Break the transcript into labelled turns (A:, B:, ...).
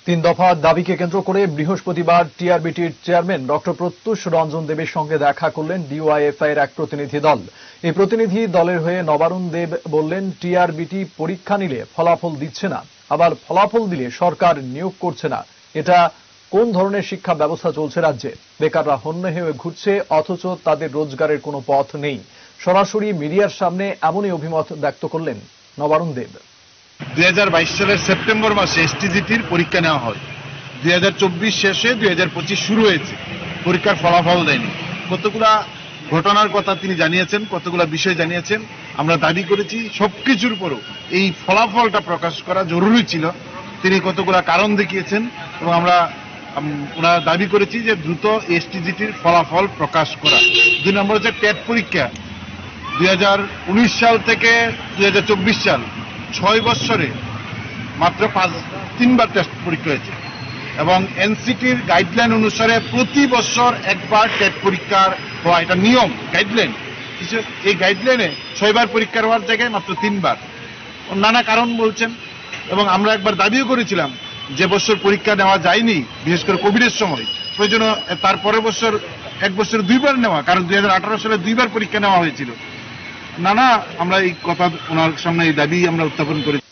A: তিন দফা দাবিকে কেন্দ্র করে বৃহস্পতিবার টিআরবিটির চেয়ারম্যান ডক্টর প্রত্যুষ রঞ্জন দেবের সঙ্গে দেখা করলেন ডিওয়াইএফআই এর এক প্রতিনিধি দল। এই প্রতিনিধি দলের হয়ে নবারুণ দেব বললেন, টিআরবিটি পরীক্ষা নিলে ফলাফল দিচ্ছে না, আবার ফলাফল দিলে সরকার নিয়োগ করছে না। এটা কোন ধরনের শিক্ষা ব্যবস্থা চলছে রাজ্যে? বেকাররা হন্য হয়ে ঘুরছে, অথচ তাদের রোজগারের কোনো পথ নেই। সরাসরি মিডিয়ার সামনে এমনই অভিমত ব্যক্ত করলেন নবারুণ দেব।
B: 2022 সালের সেপ্টেম্বর মাসে এসটিজিটির পরীক্ষা নেওয়া হয়। 2024 শেষে 2025 শুরু হয়েছে, পরীক্ষার ফলাফল দেয়নি। কতগুলা ঘটনার কথা তিনি জানিয়েছেন, কতগুলা বিষয় জানিয়েছেন। আমরা দাবি করেছি সবকিছুর পরও এই ফলাফলটা প্রকাশ করা জরুরি ছিল। তিনি কতগুলা কারণ দেখিয়েছেন এবং আমরা ওনারা দাবি করেছি যে দ্রুত এসটিজিটির ফলাফল প্রকাশ করা। 2 নম্বর হচ্ছে টেট পরীক্ষা। 2019 সাল থেকে 2024 সাল 6 বছরে মাত্র 3বার টেস্ট পরীক্ষা হয়েছে এবং এনসিটির গাইডলাইন অনুসারে প্রতি বছর একবার টেট পরীক্ষার হওয়া, এটা নিয়ম, গাইডলাইন। এই গাইডলাইনে 6বার পরীক্ষার হওয়ার জায়গায় মাত্র 3বার। নানা কারণ বলছেন এবং আমরা একবার দাবিও করেছিলাম যে বছর পরীক্ষা নেওয়া যায়নি, বিশেষ করে কোভিডের সময়, প্রয়োজন তার পরের বছর 1 বছরে 2বার নেওয়া, কারণ 2018 সালে 2বার পরীক্ষা নেওয়া হয়েছিল। আমরা এই কথা ওনার সামনে এই দাবি আমরা উত্থাপন করেছি।